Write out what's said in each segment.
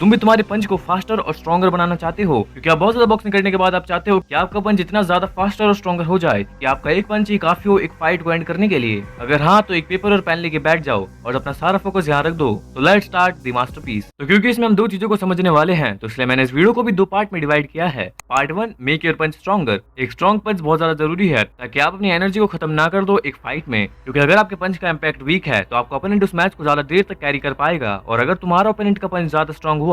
तुम भी तुम्हारे पंच को फास्टर और स्ट्रॉन्गर बनाना चाहते हो, क्योंकि आप बहुत ज्यादा बॉक्सिंग करने के बाद आप चाहते हो कि आपका पंच इतना ज्यादा फास्टर और स्ट्रॉन्गर हो जाए कि आपका एक पंच ही काफी हो एक फाइट को एंड करने के लिए। अगर हाँ, तो एक पेपर और पेन लेके बैठ जाओ और अपना सारा फोकस यहाँ रख दो। तो लेट्स स्टार्ट द मास्टरपीस। तो क्योंकि इसमें हम दो चीजों को समझने वाले हैं, तो इसलिए मैंने इस वीडियो को भी दो पार्ट में डिवाइड किया है। Part 1, make your punch stronger. एक स्ट्रॉन्ग पंच बहुत ज्यादा जरूरी है ताकि आप अपनी एनर्जी को खत्म ना कर दो एक फाइट में, क्योंकि अगर आपके पंच का इम्पैक्ट वीक है तो आपका ओपोनेंट उस मैच को ज्यादा देर तक कैरी कर पाएगा, और अगर तुम्हारा ओपोनेंट का पंच ज्यादा स्ट्रॉन्ग हुआ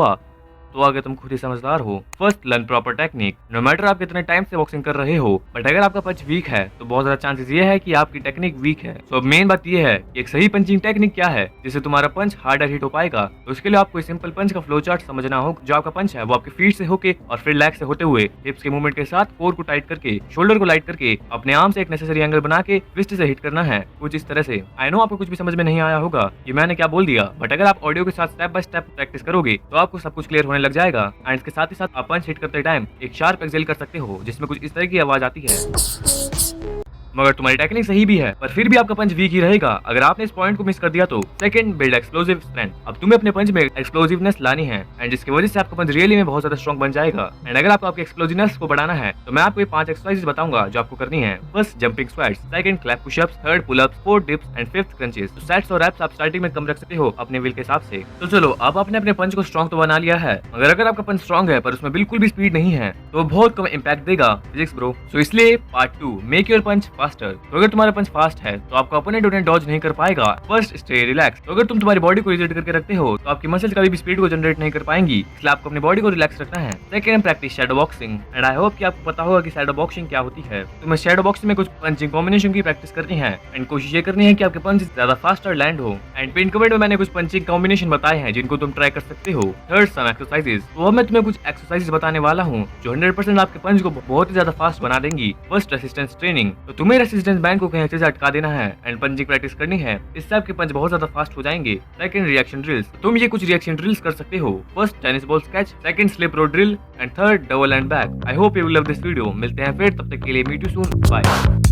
तो आगे तुम खुद ही समझदार हो। First, learn proper technique. No matter आप कितने टाइम से बॉक्सिंग कर रहे हो, बट अगर आपका पंच वीक है तो बहुत ज्यादा चांसेस ये है कि आपकी टेक्निक वीक है। तो अब मेन बात ये है कि एक सही पंचिंग टेक्निक क्या है जिससे तुम्हारा पंच हार्डर हिट हो पाएगा। तो उसके लिए आपको एक सिंपल पंच का फ्लो चार्ट समझना हो। जो आपका पंच है वो आपके फीट से होके और फिर लेग से होते हुए हिप्स के मूवमेंट के साथ कोर को टाइट करके, शोल्डर को लाइट करके, अपने आर्म से एक नेसेसरी एंगल बना के ट्विस्ट से हिट करना है, कुछ इस तरह से। आई नो आपको कुछ भी समझ में नहीं आया होगा कि मैंने क्या बोल दिया, बट अगर आप ऑडियो के साथ स्टेप बाय स्टेप प्रैक्टिस करोगे तो आपको सब कुछ क्लियर होने लग जाएगा। एंड इसके साथ ही साथ आप पंच हिट करते टाइम एक शार्प एक्सेल कर सकते हो जिसमें कुछ इस तरह की आवाज आती है। मगर तुम्हारी टेक्निक सही भी है पर फिर भी आपका पंच वीक ही रहेगा अगर आपने इस पॉइंट को मिस कर दिया तो। Second, build explosive strength. अब तुम्हें अपने पंच में एक्सप्लोसिवनेस लानी है, एंड जिसकी वजह से आपका पंच रियली में बहुत ज्यादा स्ट्रॉन्ग बन जाएगा। एंड अगर आपको आपकी एक्सप्लोसिवनेस को बढ़ाना है तो मैं आपको ये 5 एक्सरसाइजेस बताऊंगा जो आपको करनी है। First, jumping squats. Second, clap pushups. Third, pullups. Fourth, dips. And fifth, crunches. तो सेट्स और रैप्स आप स्टार्टिंग में कम रख सकते हो अपने विल के हिसाब से। तो चलो, अब आपने अपने पंच को स्ट्रॉन्ग तो बना लिया है, मगर अगर आपका पंच स्ट्रॉन्ग है पर उसमें बिल्कुल भी स्पीड नहीं है तो बहुत कम इंपैक्ट देगा फिजिक्स ब्रो। सो इसलिए part 2, make your punch faster. तो अगर तुम्हारा पंच फास्ट है तो आपका ओपोनेंट उन्हें डॉज नहीं कर पाएगा। First, stay relax. तो अगर तुम तुम्हारी बॉडी को रिजिड करके रखते हो तो आपकी मसल्स कभी भी स्पीड को जनरेट नहीं कर पाएंगी, इसलिए आपको अपनी बॉडी को रिलैक्स रखना है। Second, practice shadow boxing. And I hope कि आपको पता होगा कि शैडो बॉक्सिंग क्या होती है। तुम्हें शैडो बॉक्सिंग में कुछ पंचिंग कॉम्बिनेशन की प्रैक्टिस करनी है एंड कोशिश ये करनी है कि आपके पंच ज्यादा फास्टर लैंड हो। एंड पिन कमेंट में मैंने कुछ पंचिंग कॉम्बिनेशन बताए हैं जिनको तुम ट्राई कर सकते हो। Third, some exercises. तो अब मैं तुम्हें कुछ एक्सरसाइजेस बताने वाला हूँ जो 100% आपके पंच को बहुत ही ज्यादा फास्ट बना देंगी। First, resistance training. तो तुम्हें रेसिस्टेंस बैंड को कहीं अच्छे से अटका देना है एंड पंचिंग प्रैक्टिस करनी है, इससे आपके पंच बहुत ज्यादा फास्ट हो जाएंगे। Second, reaction drills. तुम ये कुछ रिएक्शन ड्रिल्स कर सकते हो। First, tennis ball sketch. Second, slip road drill. And third, double and back. I hope you will love this video. मिलते हैं फिर, तब तक के लिए मीट यू सून, बाय।